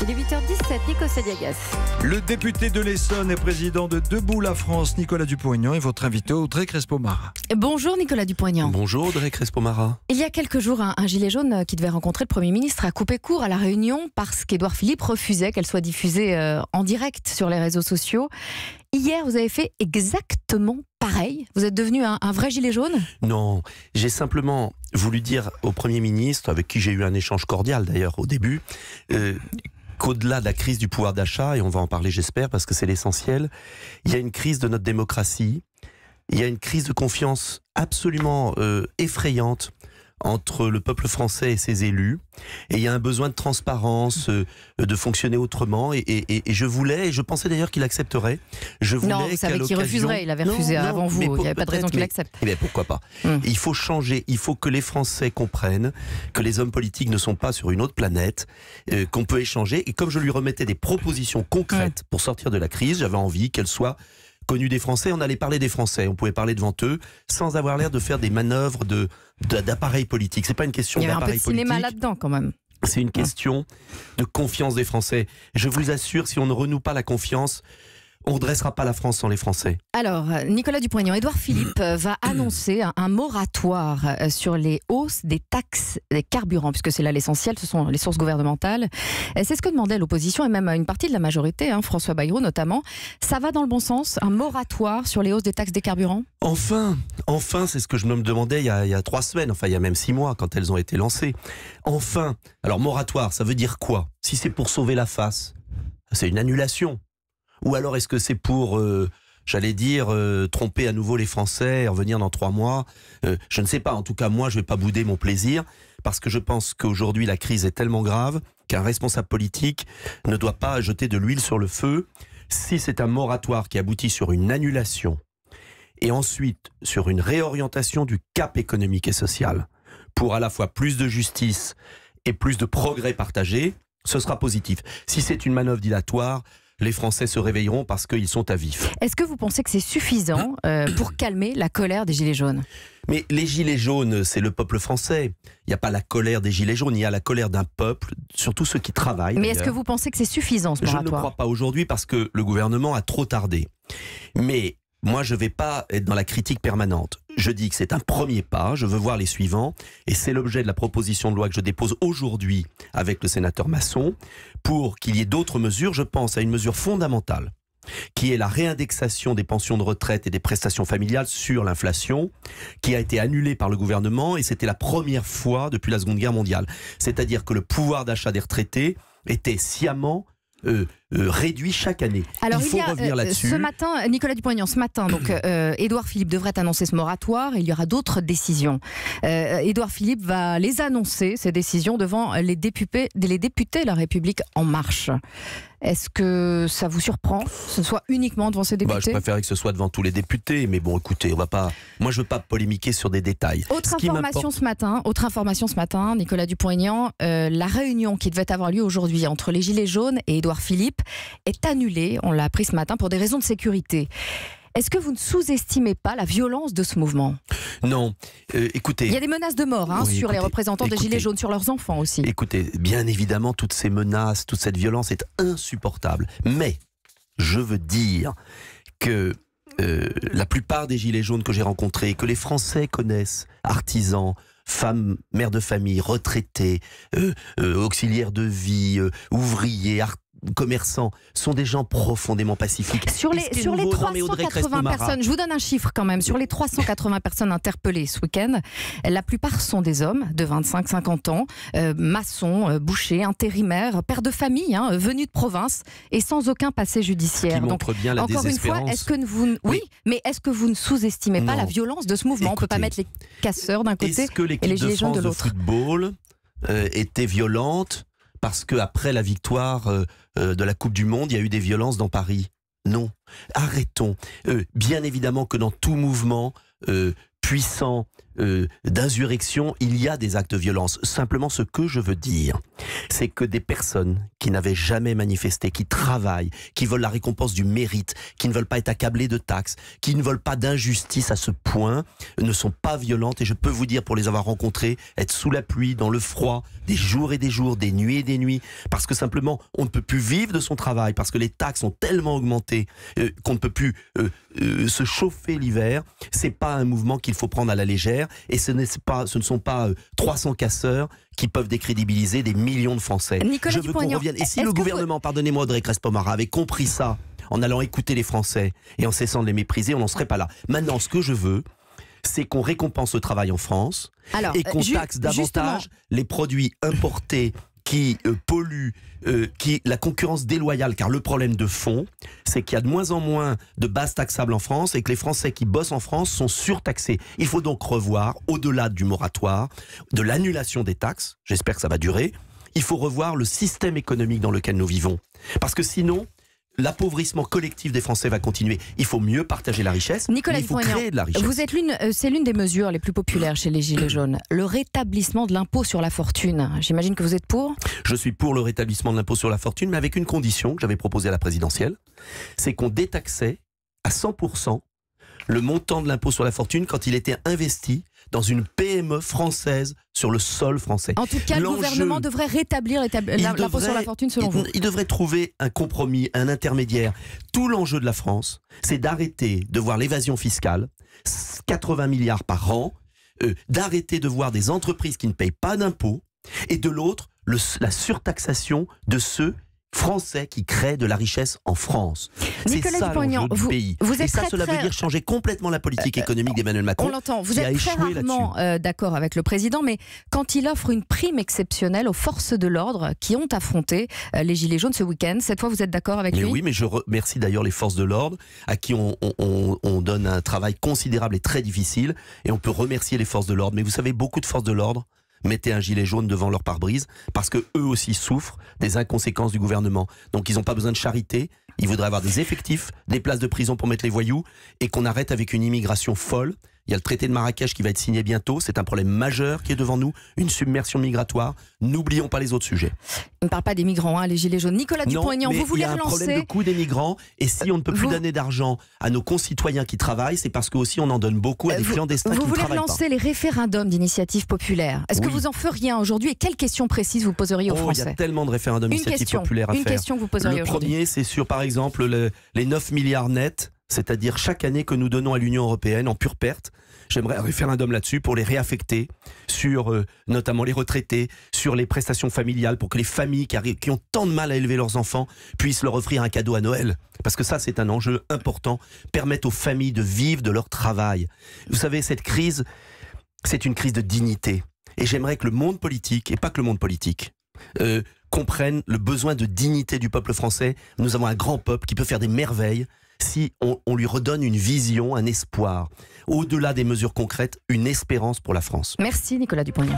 Il est 8h17, Nico Sadiagas. Le député de l'Essonne et président de Debout la France, Nicolas Dupont-Aignan, est votre invité, Audrey Crespo-Mara. Bonjour Nicolas Dupont-Aignan. Bonjour Audrey Crespo-Mara. Il y a quelques jours, un gilet jaune qui devait rencontrer le Premier ministre a coupé court à la réunion parce qu'Édouard Philippe refusait qu'elle soit diffusée en direct sur les réseaux sociaux. Hier, vous avez fait exactement pareil. Vous êtes devenu un vrai gilet jaune ? Non, j'ai simplement voulu dire au Premier ministre, avec qui j'ai eu un échange cordial d'ailleurs au début, qu'au-delà de la crise du pouvoir d'achat, et on va en parler j'espère parce que c'est l'essentiel, il y a une crise de notre démocratie, il y a une crise de confiance absolument effrayante entre le peuple français et ses élus, et il y a un besoin de transparence, de fonctionner autrement, et je voulais, et je pensais d'ailleurs qu'il accepterait, non, vous savez qu'il refuserait, il avait refusé avant vous, il n'y avait pas de raison qu'il accepte. Mais pourquoi pas Il faut changer, il faut que les Français comprennent que les hommes politiques ne sont pas sur une autre planète, qu'on peut échanger, et comme je lui remettais des propositions concrètes pour sortir de la crise, j'avais envie qu'elles soient connu des Français, on allait parler des Français, on pouvait parler devant eux, sans avoir l'air de faire des manœuvres d'appareil politique. C'est pas une question d'appareil politique. Il y avait un peu de cinéma là-dedans quand même. C'est une question de confiance des Français. Je vous assure, si on ne renoue pas la confiance, on ne redressera pas la France sans les Français. Alors, Nicolas Dupont-Aignan, Édouard Philippe va annoncer un moratoire sur les hausses des taxes des carburants, puisque c'est là l'essentiel, ce sont les sources gouvernementales. C'est ce que demandait l'opposition et même une partie de la majorité, François Bayrou notamment. Ça va dans le bon sens, un moratoire sur les hausses des taxes des carburants ? Enfin, c'est ce que je me demandais il y a 3 semaines, enfin il y a même 6 mois quand elles ont été lancées. Enfin, alors moratoire, ça veut dire quoi ? Si c'est pour sauver la face, c'est une annulation. Ou alors est-ce que c'est pour, tromper à nouveau les Français et revenir dans 3 mois ? Je ne sais pas. En tout cas, moi, je ne vais pas bouder mon plaisir parce que je pense qu'aujourd'hui, la crise est tellement grave qu'un responsable politique ne doit pas jeter de l'huile sur le feu. Si c'est un moratoire qui aboutit sur une annulation et ensuite sur une réorientation du cap économique et social pour à la fois plus de justice et plus de progrès partagés, ce sera positif. Si c'est une manœuvre dilatoire, les Français se réveilleront parce qu'ils sont à vif. Est-ce que vous pensez que c'est suffisant pour calmer la colère des Gilets jaunes ? Mais les Gilets jaunes, c'est le peuple français. Il n'y a pas la colère des Gilets jaunes, il y a la colère d'un peuple, surtout ceux qui travaillent. Mais est-ce que vous pensez que c'est suffisant ce moratoire ? Je ne crois pas aujourd'hui parce que le gouvernement a trop tardé. Mais moi, je ne vais pas être dans la critique permanente. Je dis que c'est un premier pas, je veux voir les suivants, et c'est l'objet de la proposition de loi que je dépose aujourd'hui avec le sénateur Masson, pour qu'il y ait d'autres mesures. Je pense à une mesure fondamentale, qui est la réindexation des pensions de retraite et des prestations familiales sur l'inflation, qui a été annulée par le gouvernement, et c'était la première fois depuis la Seconde Guerre mondiale. C'est-à-dire que le pouvoir d'achat des retraités était sciemment réduit chaque année. Alors, il faut revenir là-dessus. Ce matin, Nicolas Dupont-Aignan, Édouard Philippe devrait annoncer ce moratoire. Il y aura d'autres décisions. Édouard Philippe va les annoncer, ces décisions, devant les députés La République En Marche. Est-ce que ça vous surprend que ce soit uniquement devant ces députés ? Je préférerais que ce soit devant tous les députés, mais bon, écoutez, moi je veux pas polémiquer sur des détails. Autre information ce matin, Nicolas Dupont-Aignan, la réunion qui devait avoir lieu aujourd'hui entre les Gilets jaunes et Édouard Philippe est annulée, on l'a appris ce matin, pour des raisons de sécurité. Est-ce que vous ne sous-estimez pas la violence de ce mouvement ? Non, écoutez... Il y a des menaces de mort sur les représentants des Gilets jaunes, sur leurs enfants aussi. Écoutez, bien évidemment, toutes ces menaces, toute cette violence est insupportable. Mais, je veux dire que la plupart des Gilets jaunes que j'ai rencontrés, que les Français connaissent, artisans, femmes, mères de famille, retraités, auxiliaires de vie, ouvriers, commerçants, sont des gens profondément pacifiques. Sur les 380 personnes, je vous donne un chiffre quand même, sur les 380 personnes interpellées ce week-end, la plupart sont des hommes de 25-50 ans, maçons, bouchers, intérimaires, pères de famille, venus de province et sans aucun passé judiciaire. Qui montre bien la encore désespérance. Une fois, est-ce que vous ne sous-estimez pas la violence de ce mouvement ? On ne peut pas mettre les casseurs d'un côté et les Gilets jaunes de l'autre. Est-ce que l'équipe de France de football était violente parce qu'après la victoire de la Coupe du Monde, il y a eu des violences dans Paris? Non. Arrêtons. Bien évidemment que dans tout mouvement puissant d'insurrection, il y a des actes de violence. Simplement, ce que je veux dire, c'est que des personnes qui n'avaient jamais manifesté, qui travaillent, qui veulent la récompense du mérite, qui ne veulent pas être accablées de taxes, qui ne veulent pas d'injustice à ce point, ne sont pas violentes. Et je peux vous dire, pour les avoir rencontrées, être sous la pluie, dans le froid, des jours et des jours, des nuits et des nuits, parce que simplement, on ne peut plus vivre de son travail, parce que les taxes ont tellement augmenté qu'on ne peut plus se chauffer l'hiver. C'est pas un mouvement qu'il faut prendre à la légère, et ce ne sont pas 300 casseurs qui peuvent décrédibiliser des millions de Français. Nicolas Je veux qu'on revienne. Et si le gouvernement, pardonnez-moi Audrey Crespo-Mara, avait compris ça en allant écouter les Français et en cessant de les mépriser, on n'en serait pas là. Maintenant, ce que je veux, c'est qu'on récompense le travail en France et qu'on taxe davantage les produits importés qui polluent, la concurrence déloyale, car le problème de fond, c'est qu'il y a de moins en moins de bases taxables en France et que les Français qui bossent en France sont surtaxés. Il faut donc revoir, au-delà du moratoire, de l'annulation des taxes, j'espère que ça va durer, il faut revoir le système économique dans lequel nous vivons. Parce que sinon, l'appauvrissement collectif des Français va continuer. Il faut mieux partager la richesse, Nicolas mais il faut créer de la richesse. Vous êtes c'est l'une des mesures les plus populaires chez les Gilets jaunes, le rétablissement de l'impôt sur la fortune. J'imagine que vous êtes pour ? Je suis pour le rétablissement de l'impôt sur la fortune, mais avec une condition que j'avais proposée à la présidentielle, c'est qu'on détaxait à 100% le montant de l'impôt sur la fortune quand il était investi dans une PME française sur le sol français. En tout cas, le gouvernement devrait rétablir l'impôt sur la fortune selon vous. Il devrait trouver un compromis, un intermédiaire. Tout l'enjeu de la France, c'est d'arrêter de voir l'évasion fiscale, 80 milliards par an, d'arrêter de voir des entreprises qui ne payent pas d'impôts, et de l'autre, la surtaxation de ceux Français qui créent de la richesse en France. C'est ça l'enjeu du pays. Et ça, cela veut dire changer complètement la politique économique d'Emmanuel Macron. On l'entend. Vous êtes très rarement d'accord avec le président, mais quand il offre une prime exceptionnelle aux forces de l'ordre qui ont affronté les Gilets jaunes ce week-end, cette fois vous êtes d'accord avec lui ? Oui, mais je remercie d'ailleurs les forces de l'ordre à qui on donne un travail considérable et très difficile, et on peut remercier les forces de l'ordre. Mais vous savez, beaucoup de forces de l'ordre mettaient un gilet jaune devant leur pare-brise parce que eux aussi souffrent des inconséquences du gouvernement. Donc ils n'ont pas besoin de charité, ils voudraient avoir des effectifs, des places de prison pour mettre les voyous, et qu'on arrête avec une immigration folle. Il y a le traité de Marrakech qui va être signé bientôt, c'est un problème majeur qui est devant nous, une submersion migratoire. N'oublions pas les autres sujets. On ne parle pas des migrants, les Gilets jaunes. Nicolas Dupont-Aignan, vous voulez relancer... il y a un problème de coût des migrants, et si on ne peut plus donner d'argent à nos concitoyens qui travaillent, c'est parce qu'aussi on en donne beaucoup à des clandestins qui ne travaillent pas. Vous voulez relancer les référendums d'initiative populaire. Est-ce que vous en feriez un aujourd'hui, et quelles questions précises vous poseriez aux Français ? Il y a tellement de référendums d'initiative populaire à faire. Une question que vous poseriez aujourd'hui. Le premier, c'est sur, par exemple, les 9 milliards nets, c'est-à-dire chaque année que nous donnons à l'Union européenne en pure perte. J'aimerais un référendum là-dessus pour les réaffecter sur notamment les retraités, sur les prestations familiales, pour que les familles qui ont tant de mal à élever leurs enfants puissent leur offrir un cadeau à Noël. Parce que ça, c'est un enjeu important. Permettre aux familles de vivre de leur travail. Vous savez, cette crise, c'est une crise de dignité. Et j'aimerais que le monde politique, et pas que le monde politique, comprenne le besoin de dignité du peuple français. Nous avons un grand peuple qui peut faire des merveilles si on lui redonne une vision, un espoir. Au-delà des mesures concrètes, une espérance pour la France. Merci Nicolas Dupont-Aignan.